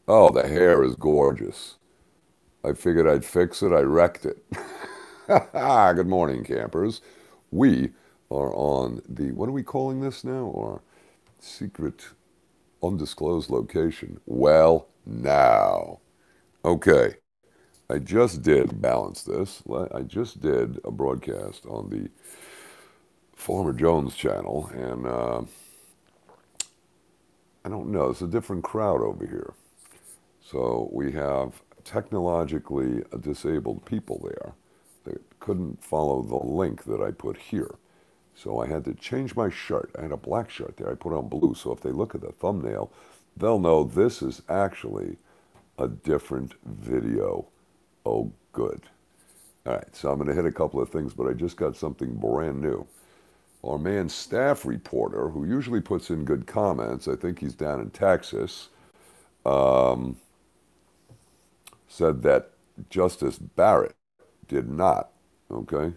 Oh, the hair is gorgeous. I figured I'd fix it. I wrecked it. Good morning, campers. We are on the, what are we calling this now? Our secret undisclosed location. Well, now. Okay. I just did balance this. I just did a broadcast on the Farmer Jones channel, and I don't know. It's a different crowd over here. So we have technologically disabled people there that couldn't follow the link that I put here. So I had to change my shirt. I had a black shirt there. I put on blue. So if they look at the thumbnail, they'll know this is actually a different video. Oh, good. All right, so I'm going to hit a couple of things, but I just got something brand new. Our man, staff reporter, who usually puts in good comments, I think he's down in Texas, um, said that Justice Barrett did not. Okay?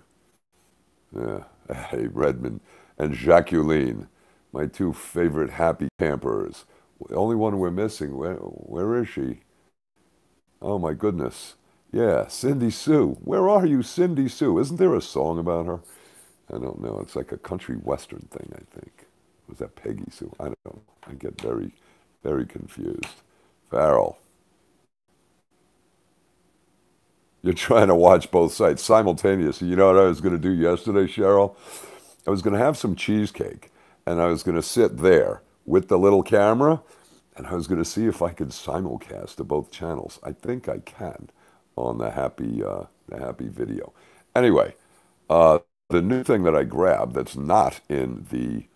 Yeah. Hey, Redmond and Jacqueline, my two favorite happy campers. The only one we're missing, where is she? Oh, my goodness. Yeah, Cindy Sue. Where are you, Cindy Sue? Isn't there a song about her? I don't know. It's like a country western thing, I think. Was that Peggy Sue? I don't know. I get very, very confused. Farrell. You're trying to watch both sides simultaneously. You know what I was going to do yesterday, Cheryl? I was going to have some cheesecake, and I was going to sit there with the little camera, and I was going to see if I could simulcast to both channels. I think I can on the happy video. Anyway, the new thing that I grabbed that's not in the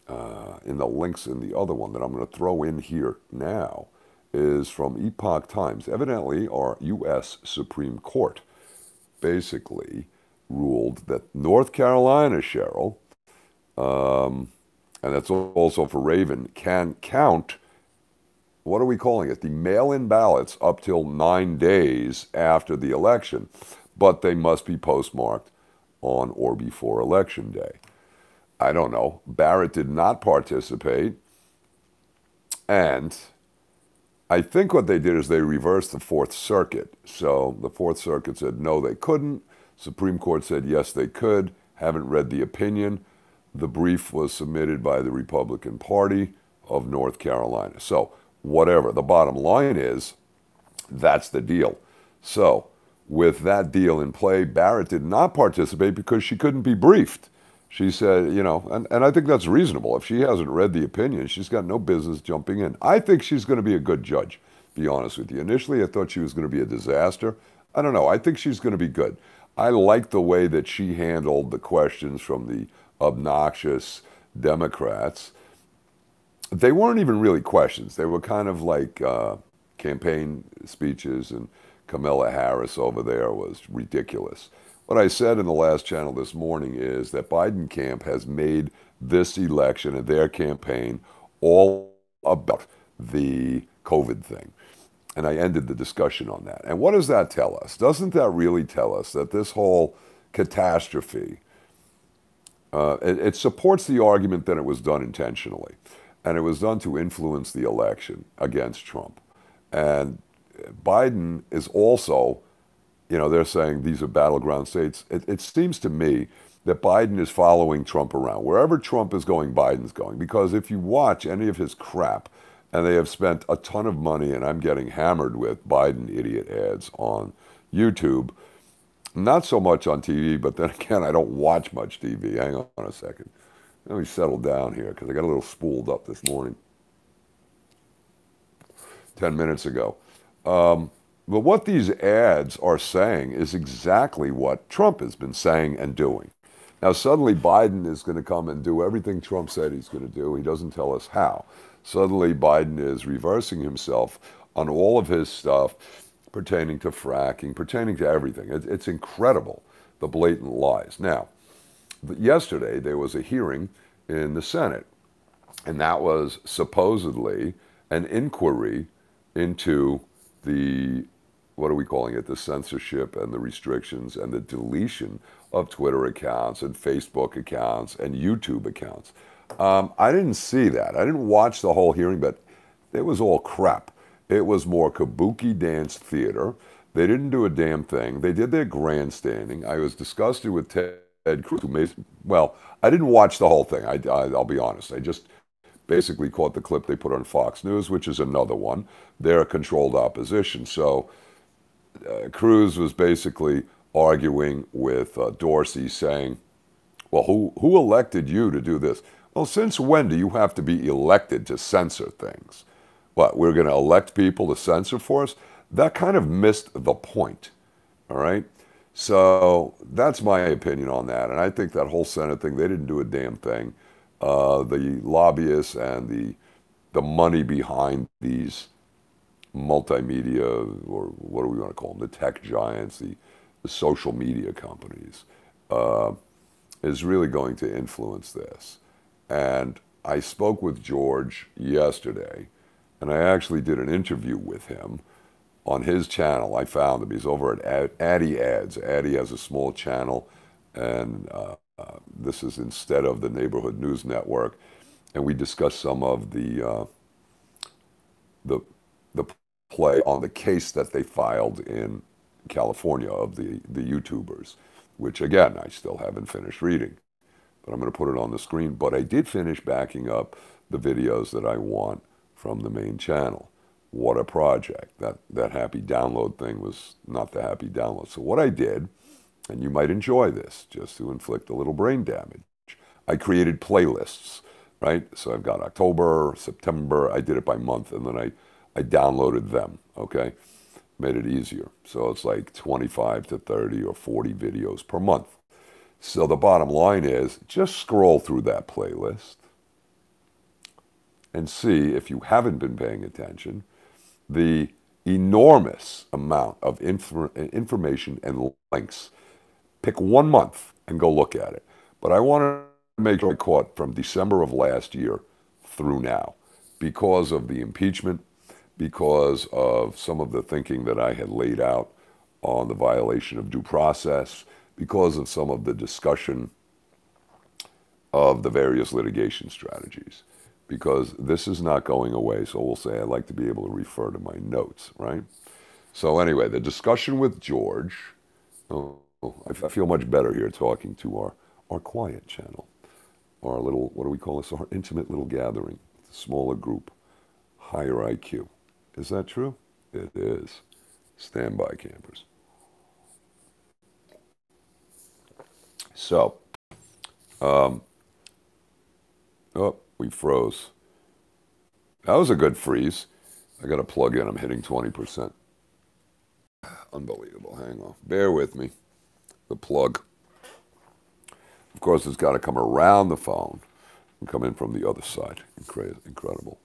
links in the other one that I'm going to throw in here now is from Epoch Times. Evidently, our U.S. Supreme Court basically ruled that North Carolina, Cheryl, and that's also for Raven, can count, what are we calling it? The mail-in ballots up till 9 days after the election, but they must be postmarked on or before Election Day. I don't know. Barrett did not participate, and I think what they did is they reversed the Fourth Circuit. So the Fourth Circuit said no, they couldn't. Supreme Court said yes, they could. Haven't read the opinion. The brief was submitted by the Republican Party of North Carolina. So whatever. The bottom line is that's the deal. So with that deal in play, Barrett did not participate because she couldn't be briefed. She said, you know, and I think that's reasonable. If she hasn't read the opinion, she's got no business jumping in. I think she's going to be a good judge, to be honest with you. Initially, I thought she was going to be a disaster. I don't know. I think she's going to be good. I like the way that she handled the questions from the obnoxious Democrats. They weren't even really questions. They were kind of like campaign speeches, and Kamala Harris over there was ridiculous. What I said in the last channel this morning is that Biden camp has made this election and their campaign all about the COVID thing. And I ended the discussion on that. And what does that tell us? Doesn't that really tell us that this whole catastrophe, it supports the argument that it was done intentionally. And it was done to influence the election against Trump. And Biden is also, you know, they're saying these are battleground states. It seems to me that Biden is following Trump around. Wherever Trump is going, Biden's going. Because if you watch any of his crap, and they have spent a ton of money, and I'm getting hammered with Biden idiot ads on YouTube, not so much on TV, but then again, I don't watch much TV. Hang on a second. Let me settle down here because I got a little spooled up this morning, 10 minutes ago. But what these ads are saying is exactly what Trump has been saying and doing. Now, suddenly Biden is going to come and do everything Trump said he's going to do. He doesn't tell us how. Suddenly Biden is reversing himself on all of his stuff pertaining to fracking, pertaining to everything. It's incredible, the blatant lies. Now, yesterday there was a hearing in the Senate, and that was supposedly an inquiry into the, what are we calling it, the censorship and the restrictions and the deletion of Twitter accounts and Facebook accounts and YouTube accounts. I didn't see that. I didn't watch the whole hearing, but it was all crap. It was more kabuki dance theater. They didn't do a damn thing. They did their grandstanding. I was disgusted with Ted Cruz, who made, well, I didn't watch the whole thing. I'll be honest. I just basically caught the clip they put on Fox News, which is another one. They're a controlled opposition. So Cruz was basically arguing with Dorsey, saying, well, who elected you to do this? Well, since when do you have to be elected to censor things? What, we're going to elect people to censor for us? That kind of missed the point, all right? So that's my opinion on that. And I think that whole Senate thing, they didn't do a damn thing. The lobbyists and the money behind these multimedia, or what do we want to call them, the tech giants, the social media companies, is really going to influence this. And I spoke with George yesterday, and I actually did an interview with him on his channel. I found him. He's over at Addy Ads. Addy has a small channel, and this is instead of the Neighborhood News Network. And we discussed some of the play on the case that they filed in California of the YouTubers, which again, I still haven't finished reading, but I'm going to put it on the screen. But I did finish backing up the videos that I want from the main channel. What a project. That happy download thing was not the happy download. So what I did, and you might enjoy this, just to inflict a little brain damage, I created playlists, right? So I've got October, September, I did it by month, and then I downloaded them, okay? Made it easier. So it's like 25 to 30 or 40 videos per month. So the bottom line is, just scroll through that playlist and see, if you haven't been paying attention, the enormous amount of information and links. Pick 1 month and go look at it. But I want to make sure I caught from December of last year through now, because of the impeachment, because of some of the thinking that I had laid out on the violation of due process, because of some of the discussion of the various litigation strategies. Because this is not going away, so we'll say I like to be able to refer to my notes, right? So anyway, the discussion with George, I feel much better here talking to our quiet channel, our little, what do we call this, our intimate little gathering, smaller group, higher IQ. Is that true? It is. Stand by, campers. So, oh, we froze. That was a good freeze. I got to plug in. I'm hitting 20%. Unbelievable. Hang on. Bear with me. The plug. Of course, it's got to come around the phone and come in from the other side. Incredible.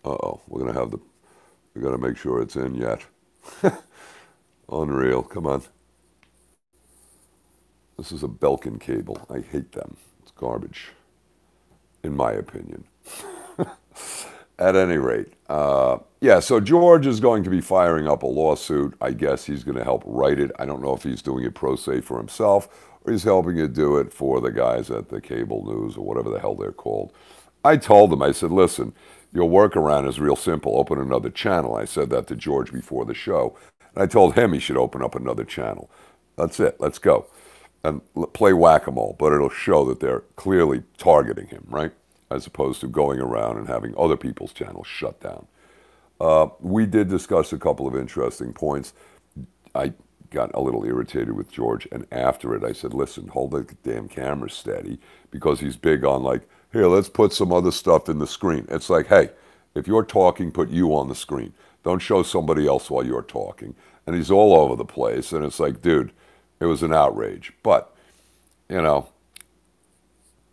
Uh-oh. We're going to have we got to make sure it's in yet. Unreal. Come on. This is a Belkin cable. I hate them. It's garbage, in my opinion. At any rate, yeah, so George is going to be firing up a lawsuit. I guess he's going to help write it. I don't know if he's doing it pro se for himself, or he's helping to do it for the guys at the cable news, or whatever the hell they're called. I told him, I said, listen, your workaround is real simple. Open another channel. I said that to George before the show. And I told him he should open up another channel. That's it. Let's go. And play whack-a-mole, but it'll show that they're clearly targeting him, right? As opposed to going around and having other people's channels shut down. We did discuss a couple of interesting points. I got a little irritated with George, and after it I said, listen, hold the damn camera steady, because he's big on like, here, let's put some other stuff in the screen. It's like, hey, if you're talking, put you on the screen. Don't show somebody else while you're talking. And he's all over the place, and it's like, dude, it was an outrage. But, you know,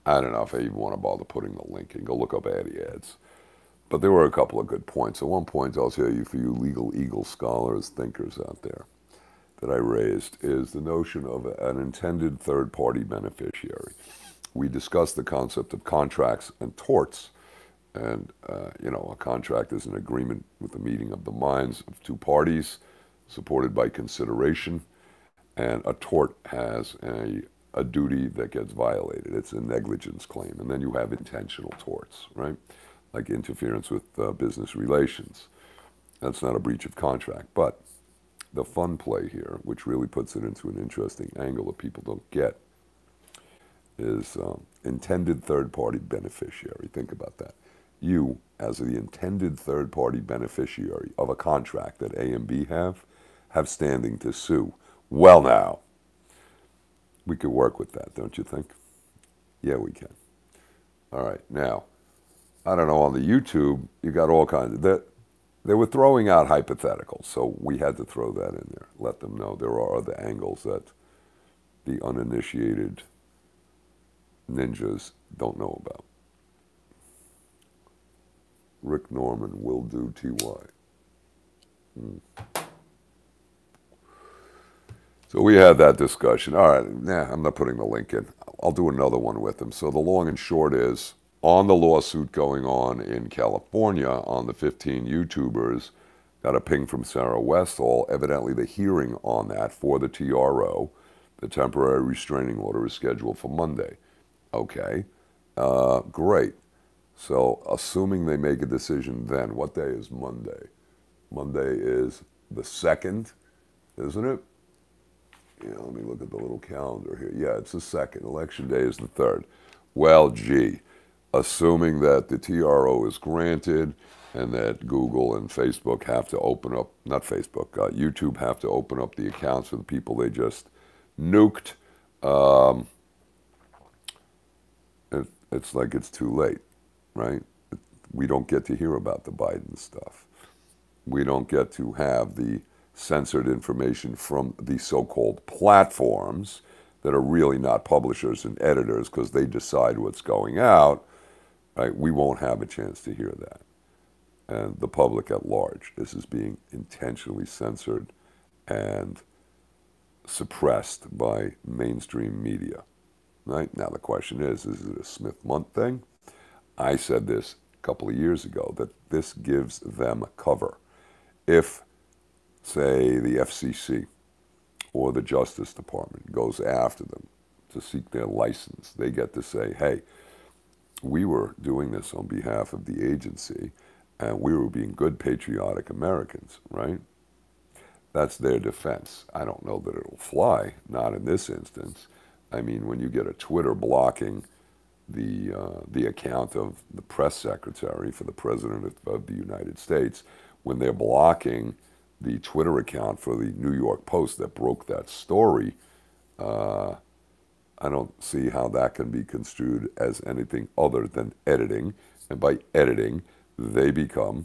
I don't know if I even want to bother putting the link in. Go look up Addy Ads. But there were a couple of good points. At one point, I'll tell you, for you legal eagle scholars, thinkers out there, that I raised is the notion of an intended third-party beneficiary. We discussed the concept of contracts and torts. And, you know, a contract is an agreement with the meeting of the minds of two parties, supported by consideration. And a tort has a duty that gets violated. It's a negligence claim. And then you have intentional torts, right? like interference with business relations. That's not a breach of contract. But the fun play here, which really puts it into an interesting angle that people don't get, is intended third-party beneficiary. Think about that. You, as the intended third-party beneficiary of a contract that A and B have standing to sue. Well, now, we could work with that, don't you think? Yeah, we can. All right, now, I don't know, on the YouTube, you got all kinds of, they were throwing out hypotheticals, so we had to throw that in there, let them know there are other angles that the uninitiated ninjas don't know about. Rick Norman will do TY. So we had that discussion. All right, I'm not putting the link in. I'll do another one with him. So the long and short is, on the lawsuit going on in California on the 15 YouTubers, got a ping from Sarah Westall. Evidently the hearing on that for the TRO, the temporary restraining order, is scheduled for Monday. Okay, great. So assuming they make a decision then, what day is Monday? Monday is the 2nd, isn't it? Yeah, let me look at the little calendar here. Yeah, it's the 2nd. Election day is the 3rd. Well, gee, assuming that the TRO is granted and that Google and Facebook have to open up, not Facebook, YouTube have to open up the accounts for the people they just nuked, it's like it's too late, right? We don't get to hear about the Biden stuff. We don't get to have the censored information from the so-called platforms that are really not publishers and editors because they decide what's going out, right? We won't have a chance to hear that. And the public at large, this is being intentionally censored and suppressed by mainstream media. Right? Now the question is it a Smith-Mundt thing? I said this a couple of years ago, that this gives them cover. If, say, the FCC or the Justice Department goes after them to seek their license, they get to say, hey, we were doing this on behalf of the agency, and we were being good, patriotic Americans, right? That's their defense. I don't know that it'll fly, not in this instance. I mean, when you get a Twitter blocking the account of the press secretary for the President of the United States, when they're blocking the Twitter account for the New York Post that broke that story, I don't see how that can be construed as anything other than editing. And by editing, they become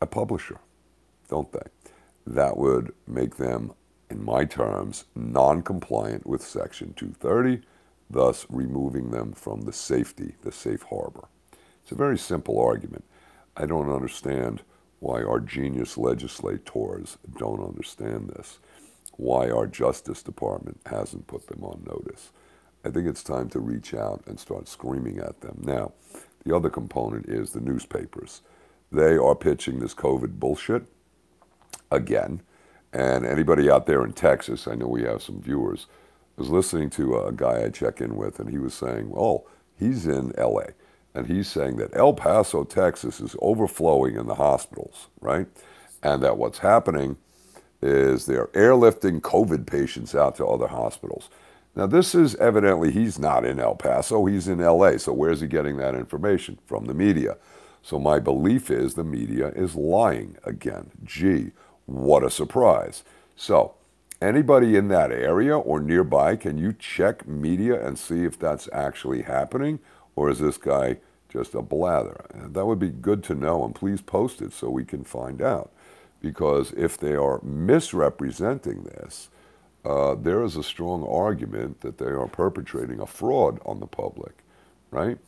a publisher, don't they? That would make them, in my terms, non-compliant with Section 230, thus removing them from the safety, the safe harbor. It's a very simple argument. I don't understand why our genius legislators don't understand this, why our Justice Department hasn't put them on notice. I think it's time to reach out and start screaming at them. Now, the other component is the newspapers. They are pitching this COVID bullshit again. And anybody out there in Texas, I know we have some viewers, was listening to a guy I check in with, and he was saying, oh, he's in LA, and he's saying that El Paso, Texas is overflowing in the hospitals, right? And that what's happening is they're airlifting COVID patients out to other hospitals. Now, this is evidently, he's not in El Paso, he's in LA, so where's he getting that information? From the media. So my belief is the media is lying again. Gee, what a surprise. So, anybody in that area or nearby, can you check media and see if that's actually happening? Or is this guy just a blather? And that would be good to know, and please post it so we can find out. Because if they are misrepresenting this, there is a strong argument that they are perpetrating a fraud on the public, right?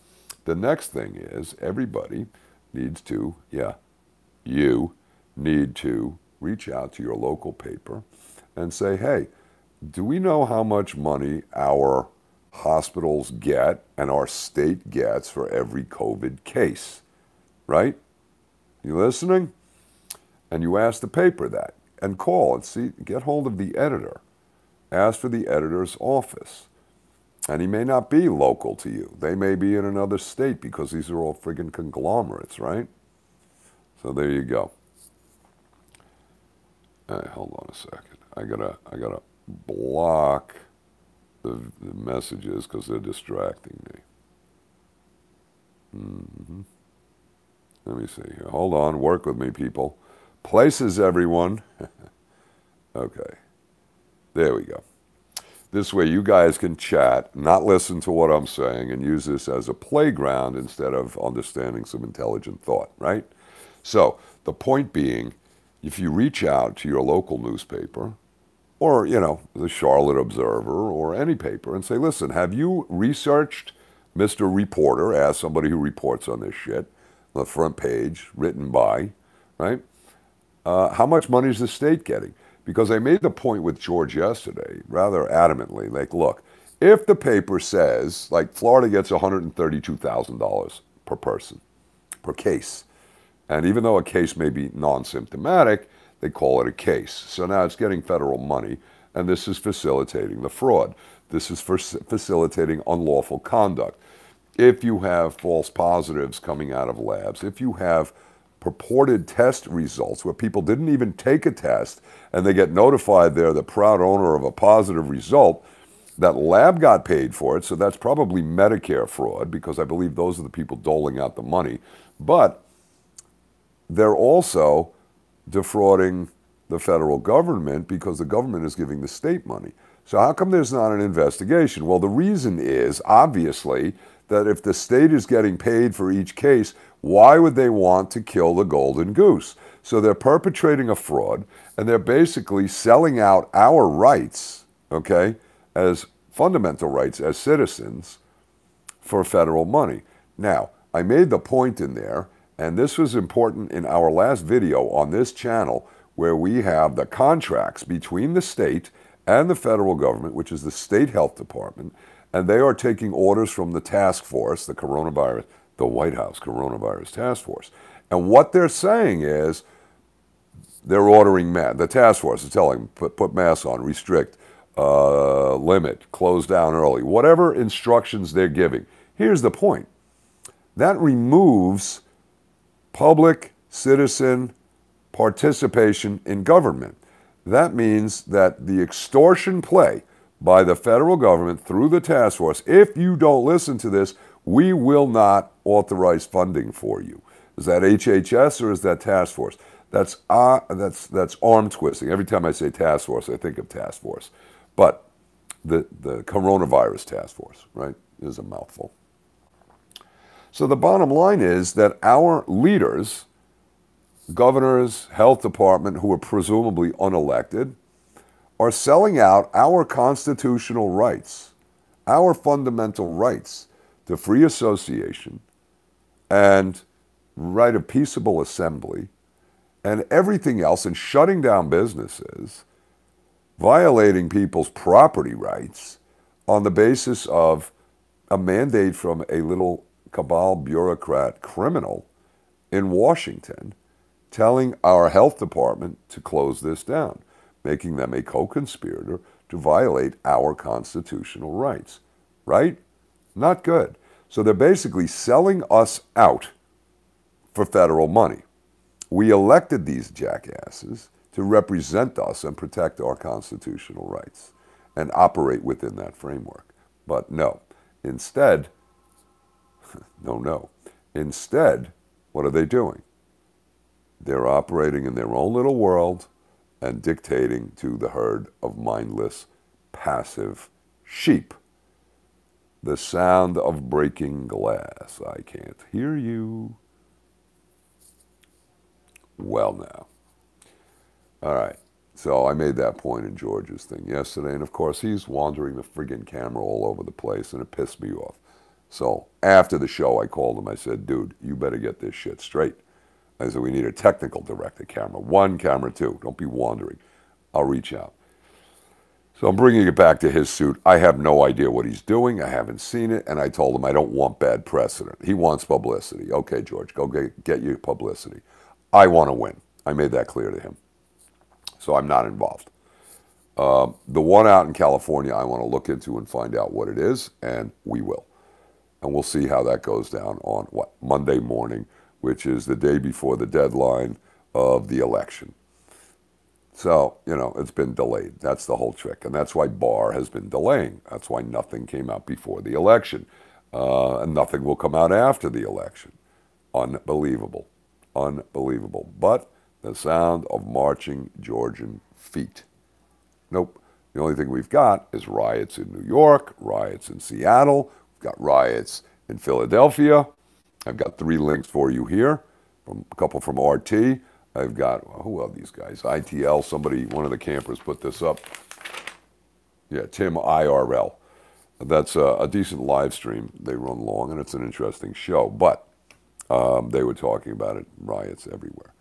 The next thing is everybody needs to, you need to reach out to your local paper and say, hey, do we know how much money our hospitals get and our state gets for every COVID case, right? You listening? And you ask the paper that, and call and see, get hold of the editor. Ask for the editor's office. And he may not be local to you. They may be in another state because these are all friggin' conglomerates, right? So there you go. All right, hold on a second. I gotta block the messages because they're distracting me. Let me see here. Hold on. Work with me, people. Places, everyone. Okay. There we go. This way you guys can chat, not listen to what I'm saying, and use this as a playground instead of understanding some intelligent thought, right? So the point being, if you reach out to your local newspaper or, you know, the Charlotte Observer or any paper and say, listen, have you researched Mr. Reporter, as somebody who reports on this shit, the front page, written by, right? How much money is the state getting? Because I made the point with George yesterday, rather adamantly, like, look, if the paper says, like, Florida gets $132,000 per person, per case, and even though a case may be non-symptomatic, they call it a case. So now it's getting federal money, and this is facilitating the fraud. This is facilitating unlawful conduct. If you have false positives coming out of labs, if you have purported test results where people didn't even take a test and they get notified they're the proud owner of a positive result, that lab got paid for it, so that's probably Medicare fraud because I believe those are the people doling out the money. But they're also defrauding the federal government because the government is giving the state money. So how come there's not an investigation? Well, the reason is, obviously, that if the state is getting paid for each case, why would they want to kill the golden goose? So they're perpetrating a fraud, and they're basically selling out our rights, okay, as fundamental rights as citizens for federal money. Now, I made the point in there, and this was important in our last video on this channel, where we have the contracts between the state and the federal government, which is the state health department, and they are taking orders from the task force, the coronavirus, the White House coronavirus task force. And what they're saying is they're ordering the task force is telling them, put masks on, restrict, limit, close down early, whatever instructions they're giving. Here's the point. That removes public citizen participation in government. That means that the extortion play by the federal government through the task force, if you don't listen to this, we will not authorize funding for you. Is that HHS or is that task force? That's arm twisting. Every time I say task force, I think of task force. But the coronavirus task force, right, is a mouthful. So the bottom line is that our leaders, governors, health department, who are presumably unelected, are selling out our constitutional rights, our fundamental rights to free association and right of peaceable assembly and everything else, and shutting down businesses, violating people's property rights on the basis of a mandate from a little cabal bureaucrat criminal in Washington telling our health department to close this down, making them a co-conspirator to violate our constitutional rights. Right? Not good. So they're basically selling us out for federal money. We elected these jackasses to represent us and protect our constitutional rights and operate within that framework. But no. Instead, Instead, what are they doing? They're operating in their own little world and dictating to the herd of mindless, passive sheep. The sound of breaking glass. I can't hear you. Well now. All right. So I made that point in George's thing yesterday, and of course he's wandering the friggin' camera all over the place, and it pissed me off. So after the show, I called him. I said, dude, you better get this shit straight. I said, we need a technical director, camera 1, camera 2. Don't be wandering. I'll reach out. So I'm bringing it back to his suit. I have no idea what he's doing. I haven't seen it. And I told him I don't want bad precedent. He wants publicity. Okay, George, go get your publicity. I want to win. I made that clear to him. So I'm not involved. The one out in California, I want to look into and find out what it is, and we will. And we'll see how that goes down on, what, Monday morning, which is the day before the deadline of the election. So, you know, it's been delayed. That's the whole trick. And that's why Barr has been delaying. That's why nothing came out before the election. And nothing will come out after the election. Unbelievable. Unbelievable. But the sound of marching Georgian feet. Nope. The only thing we've got is riots in New York, riots in Seattle, we've got riots in Philadelphia. I've got 3 links for you here, from a couple from RT. I've got, well, who are these guys? ITL, somebody, one of the campers put this up. Yeah, Tim IRL. That's a decent live stream. They run long, and it's an interesting show. But they were talking about it, riots everywhere.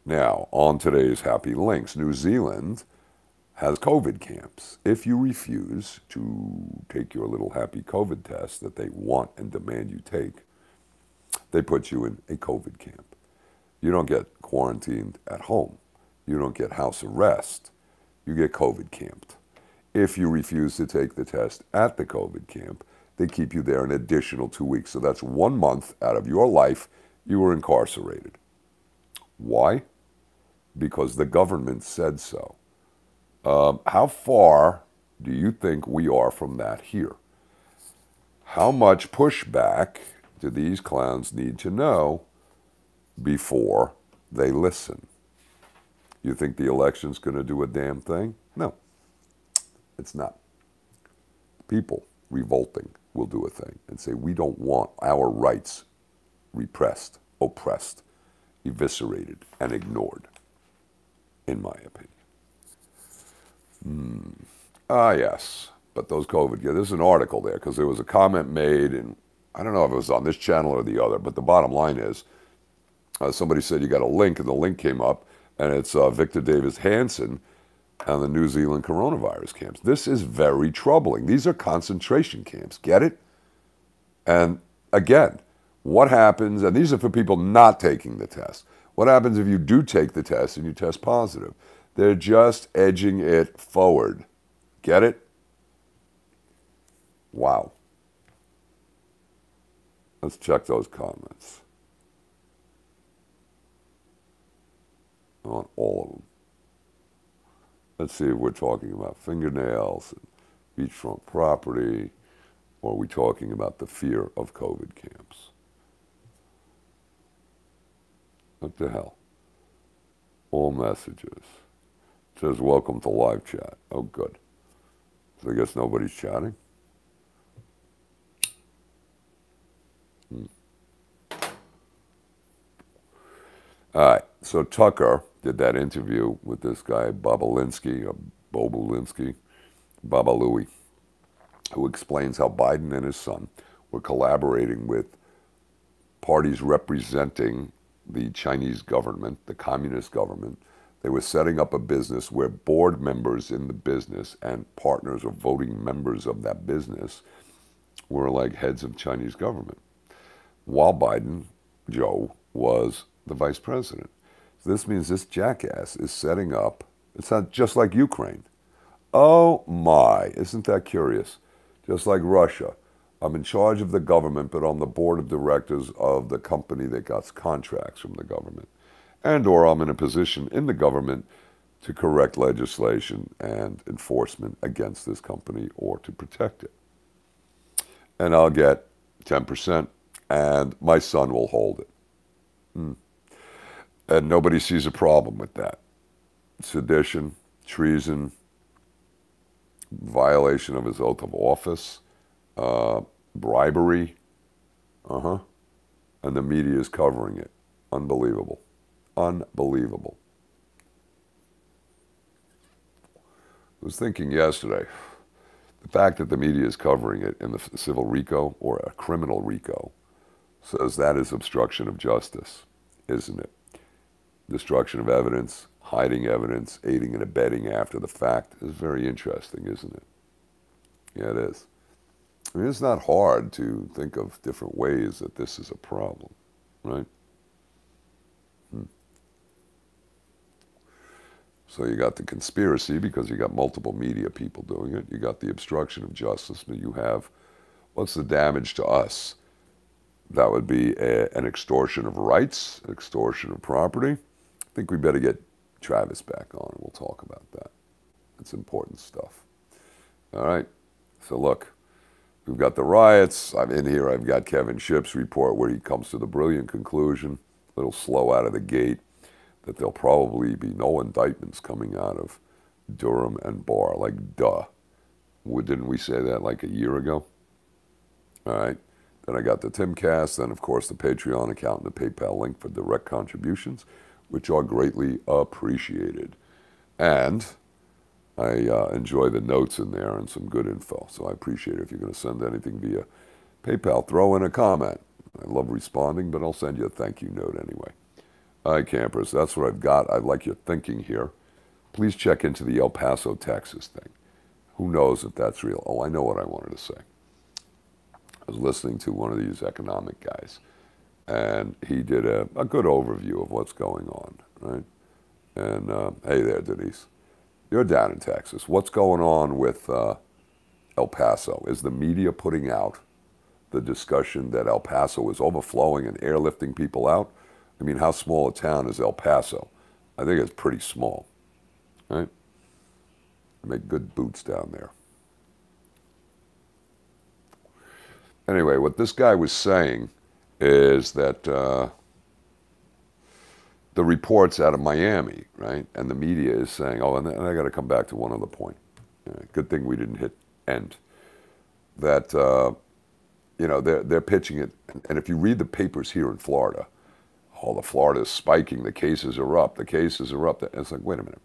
Now, on today's Happy Links, New Zealand has COVID camps. If you refuse to take your little happy COVID test that they want and demand you take, they put you in a COVID camp. You don't get quarantined at home. You don't get house arrest. You get COVID camped. If you refuse to take the test at the COVID camp, they keep you there an additional 2 weeks. So that's 1 month out of your life you were incarcerated. Why? Because the government said so. How far do you think we are from that here? How much pushback do these clowns need to know before they listen? You think the election's going to do a damn thing? No, it's not. People revolting will do a thing and say, we don't want our rights repressed, oppressed, eviscerated, and ignored, in my opinion. Yes, but those COVID, yeah, there's an article there because there was a comment made, and I don't know if it was on this channel or the other, but the bottom line is, somebody said you got a link, and the link came up, and it's Victor Davis Hansen and the New Zealand coronavirus camps. This is very troubling. These are concentration camps. Get it? And again, what happens, and these are for people not taking the test. What happens if you do take the test and you test positive? They're just edging it forward. Get it? Wow. Let's check those comments. On all of them. Let's see if we're talking about fingernails and beachfront property, or are we talking about the fear of COVID camps? What the hell? All messages. It says, welcome to live chat. Oh, good. So I guess nobody's chatting? All right. So Tucker did that interview with this guy, Babalinski, Babalui, who explains how Biden and his son were collaborating with parties representing the Chinese government, the communist government. They were setting up a business where board members in the business and partners or voting members of that business were like heads of Chinese government, while Biden, Joe, was the vice president. So this means this jackass is setting up, it's not just like Ukraine. Oh my, isn't that curious? Just like Russia. I'm in charge of the government, but I'm the board of directors of the company that got contracts from the government. And or I'm in a position in the government to correct legislation and enforcement against this company or to protect it. And I'll get 10%, and my son will hold it. And nobody sees a problem with that. Sedition, treason, violation of his oath of office, bribery, and the media is covering it. Unbelievable. Unbelievable. I was thinking yesterday, the fact that the media is covering it in the civil RICO or a criminal RICO says that is obstruction of justice, isn't it? Destruction of evidence, hiding evidence, aiding and abetting after the fact is very interesting, isn't it? Yeah, it is. I mean, it's not hard to think of different ways that this is a problem, right? So you got the conspiracy because you got multiple media people doing it. You got the obstruction of justice. But you have, what's the damage to us? That would be an extortion of rights, an extortion of property. I think we better get Travis back on and we'll talk about that. It's important stuff. All right. So look, we've got the riots. I'm in here. I've got Kevin Shipp's report where he comes to the brilliant conclusion, a little slow out of the gate, that there'll probably be no indictments coming out of Durham and Barr. Like, duh. Didn't we say that like a year ago? All right. Then I got the Timcast, then, of course, the Patreon account and the PayPal link for direct contributions, which are greatly appreciated. And I enjoy the notes in there and some good info, so I appreciate it. If you're going to send anything via PayPal, throw in a comment. I love responding, but I'll send you a thank you note anyway. All right, campers, that's what I've got. I like your thinking here. Please check into the El Paso, Texas thing. Who knows if that's real? Oh, I know what I wanted to say. I was listening to one of these economic guys, and he did a good overview of what's going on, right? And hey there, Denise. You're down in Texas. What's going on with El Paso? Is the media putting out the discussion that El Paso is overflowing and airlifting people out? I mean, how small a town is El Paso? I think it's pretty small, right? They make good boots down there. Anyway, what this guy was saying is that the reports out of Miami, right, and the media is saying, oh, and I got to come back to one other point. Good thing we didn't hit end. That, you know, they're pitching it, and if you read the papers here in Florida, oh, the Florida is spiking, the cases are up, the cases are up. It's like, wait a minute,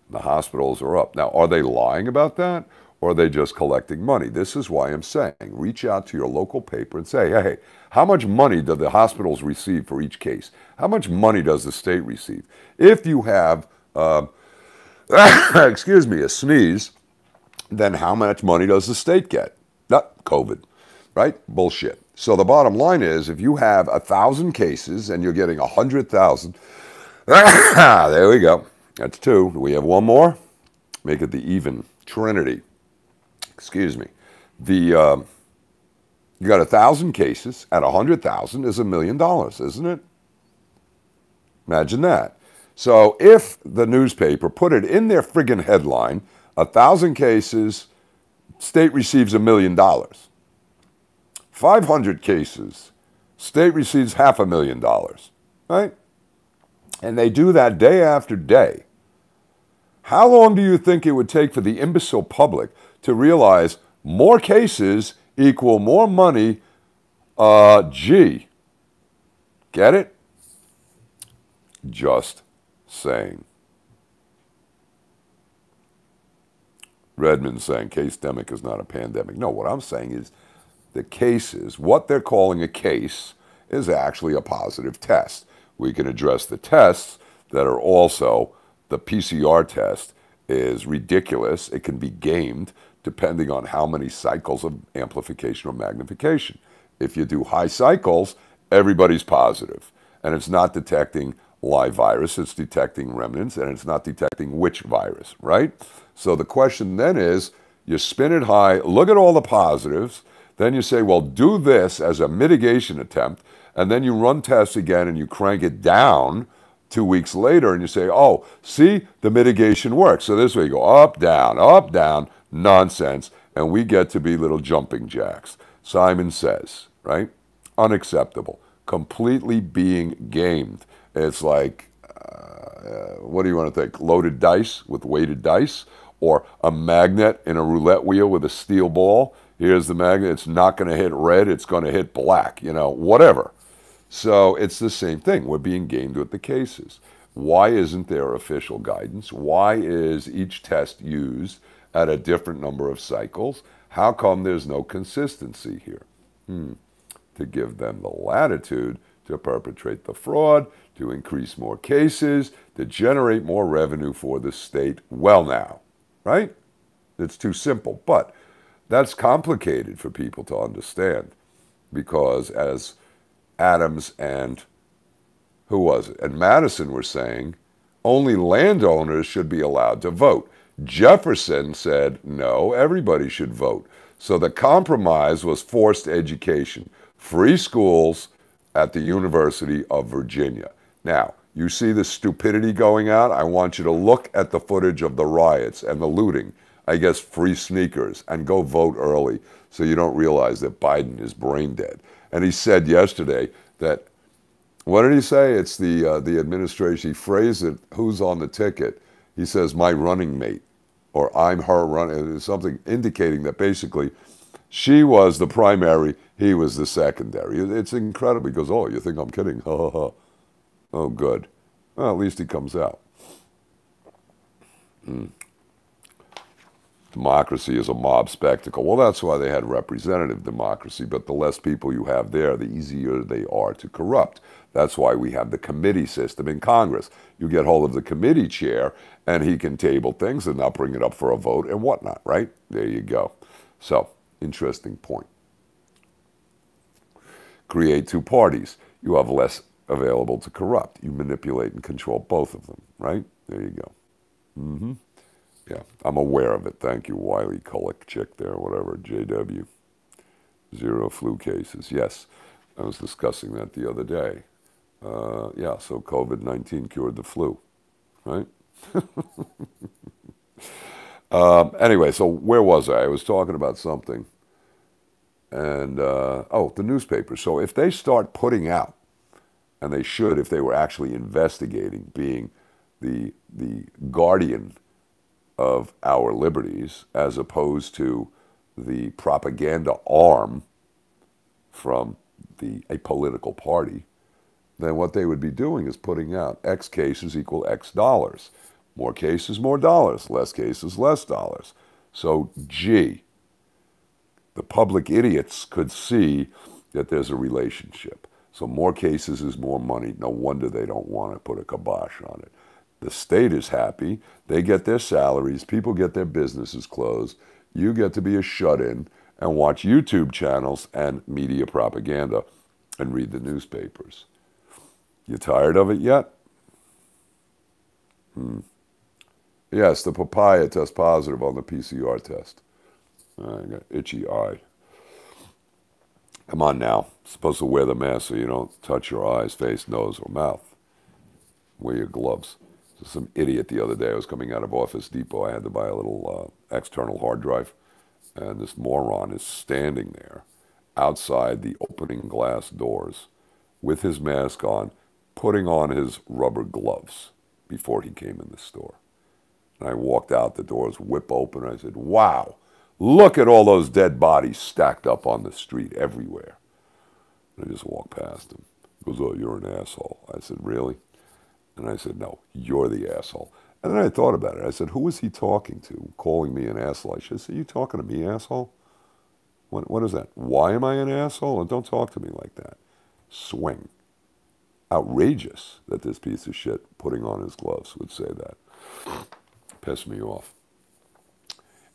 the hospitals are up. Now, are they lying about that, or are they just collecting money? This is why I'm saying, reach out to your local paper and say, hey, how much money do the hospitals receive for each case? How much money does the state receive? If you have, excuse me, a sneeze, then how much money does the state get? Not COVID, right? Bullshit. So the bottom line is, if you have 1,000 cases and you're getting 100,000, there we go. That's two. Do we have one more? Make it the even trinity. Excuse me. You got 1,000 cases at 100,000 is $1 million, isn't it? Imagine that. So if the newspaper put it in their friggin' headline, 1,000 cases, state receives $1 million. 500 cases, state receives $500,000, right? And they do that day after day. How long do you think it would take for the imbecile public to realize more cases equal more money? Gee. Get it? Just saying. Redmond saying case-demic is not a pandemic. No, what I'm saying is the cases, what they're calling a case, is actually a positive test. We can address the tests that are also, the PCR test is ridiculous. It can be gamed depending on how many cycles of amplification or magnification. If you do high cycles, everybody's positive. And it's not detecting live virus, it's detecting remnants, and it's not detecting which virus, right? So the question then is, you spin it high, look at all the positives, then you say, well, do this as a mitigation attempt, and then you run tests again and you crank it down 2 weeks later and you say, oh, see, the mitigation works. So this way you go up, down, nonsense, and we get to be little jumping jacks. Simon says, right? Unacceptable. Completely being gamed. It's like, what do you want to think? Loaded dice with weighted dice? Or a magnet in a roulette wheel with a steel ball? Here's the magnet. It's not going to hit red. It's going to hit black. You know, whatever. So it's the same thing. We're being gamed with the cases. Why isn't there official guidance? Why is each test used at a different number of cycles? How come there's no consistency here? To give them the latitude to perpetrate the fraud, to increase more cases, to generate more revenue for the state. Well now, right? It's too simple, but that's complicated for people to understand because as Adams and who was it? And Madison were saying, Only landowners should be allowed to vote. Jefferson said, no, everybody should vote. So the compromise was forced education, free schools at the University of Virginia. Now, you see the stupidity going out? I want you to look at the footage of the riots and the looting. I guess free sneakers, and go vote early so you don't realize that Biden is brain dead. And he said yesterday that, what did he say? It's the administration. He phrased it, who's on the ticket? He says, my running mate, or I'm her running, something indicating that basically she was the primary, he was the secondary. It's incredible. He goes, oh, you think I'm kidding? Ha, ha, ha. Oh, good. Well, at least he comes out. Democracy is a mob spectacle. Well, that's why they had representative democracy, but the less people you have there, the easier they are to corrupt. That's why we have the committee system in Congress. You get hold of the committee chair, and he can table things and not bring it up for a vote and whatnot, right? There you go. So, interesting point. Create two parties. You have less available to corrupt. You manipulate and control both of them, right? There you go. Mm-hmm. Yeah, I'm aware of it. Thank you, Wiley Kulik chick there, whatever, JW. 0 flu cases. Yes, I was discussing that the other day. Yeah, so COVID-19 cured the flu, right? Anyway, so where was I? I was talking about something. And, oh, the newspaper. So if they start putting out, and they should if they were actually investigating, being the guardian of our liberties, as opposed to the propaganda arm from a political party, then what they would be doing is putting out X cases equal X dollars. More cases, more dollars. Less cases, less dollars. So, gee, the public idiots could see that there's a relationship. So more cases is more money. No wonder they don't want to put a kibosh on it. The state is happy. They get their salaries. People get their businesses closed. You get to be a shut-in and watch YouTube channels and media propaganda and read the newspapers. You tired of it yet? Yes, the papaya tests positive on the PCR test. I got itchy eye. Come on now. Supposed to wear the mask so you don't touch your eyes, face, nose, or mouth. Wear your gloves. So some idiot the other day, I was coming out of Office Depot. I had to buy a little external hard drive. And this moron is standing there outside the opening glass doors with his mask on, putting on his rubber gloves before he came in the store. And I walked out, the doors whip open, and I said, wow, look at all those dead bodies stacked up on the street everywhere. And I just walked past him. He goes, oh, you're an asshole. I said, really? And I said, no, you're the asshole. And then I thought about it. I said, who is he talking to, calling me an asshole? I should say, you talking to me, asshole? What is that? Why am I an asshole? And don't talk to me like that. Swing. Outrageous that this piece of shit putting on his gloves would say that. Pissed me off.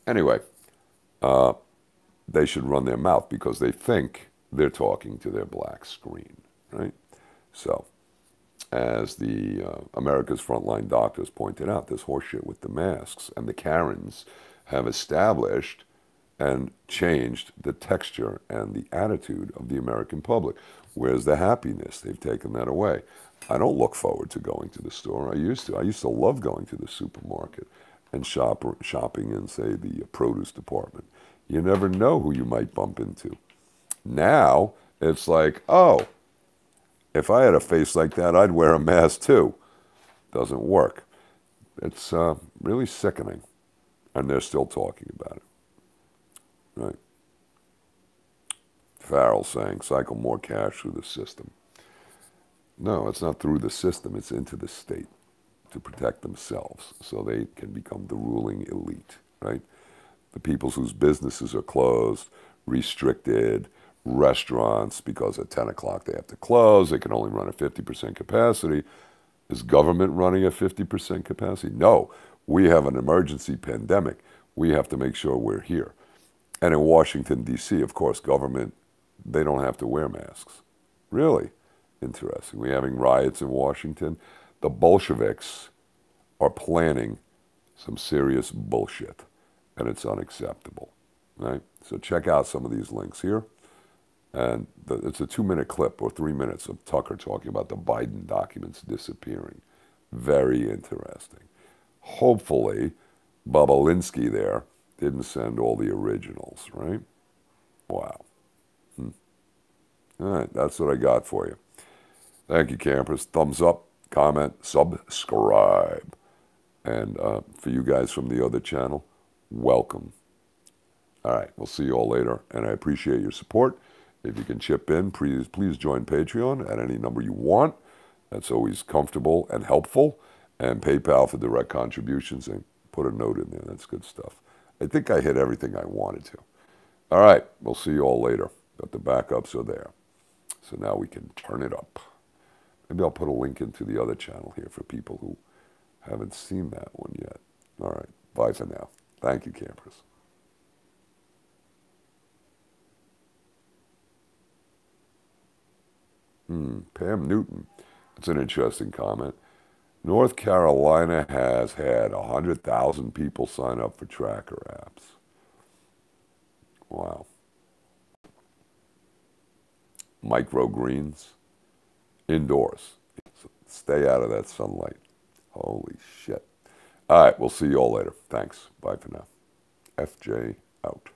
Anyway, they should run their mouth because they think they're talking to their black screen, right? So, as the America's Frontline Doctors pointed out, this horseshit with the masks and the Karens have established and changed the texture and the attitude of the American public. Where's the happiness? They've taken that away. I don't look forward to going to the store. I used to. I used to love going to the supermarket and shopping in, say, the produce department. You never know who you might bump into. Now, it's like, oh, if I had a face like that, I'd wear a mask too. Doesn't work. It's really sickening. And they're still talking about it. Right? Farrell saying, cycle more cash through the system. No, it's not through the system. It's into the state to protect themselves so they can become the ruling elite, right? The people whose businesses are closed, restricted, restaurants, because at 10 o'clock they have to close, they can only run at 50% capacity. Is government running at 50% capacity? No, we have an emergency pandemic. We have to make sure we're here. And in Washington, D.C., of course, government, they don't have to wear masks. Really interesting. We're having riots in Washington. The Bolsheviks are planning some serious bullshit, and it's unacceptable, right? So check out some of these links here. And it's a 2-minute clip or 3 minutes of Tucker talking about the Biden documents disappearing. Very interesting. Hopefully, Bobolinsky there didn't send all the originals, right? Wow. All right, that's what I got for you. Thank you, campers. Thumbs up, comment, subscribe. And for you guys from the other channel, welcome. All right, we'll see you all later, and I appreciate your support. If you can chip in, please join Patreon at any number you want. That's always comfortable and helpful. And PayPal for direct contributions, and put a note in there. That's good stuff. I think I hit everything I wanted to. All right, we'll see you all later. But the backups are there. So now we can turn it up. Maybe I'll put a link into the other channel here for people who haven't seen that one yet. All right, bye for now. Thank you, campers. Pam Newton. That's an interesting comment. North Carolina has had 100,000 people sign up for tracker apps. Wow. Microgreens. Indoors. Stay out of that sunlight. Holy shit. All right, we'll see you all later. Thanks. Bye for now. FJ out.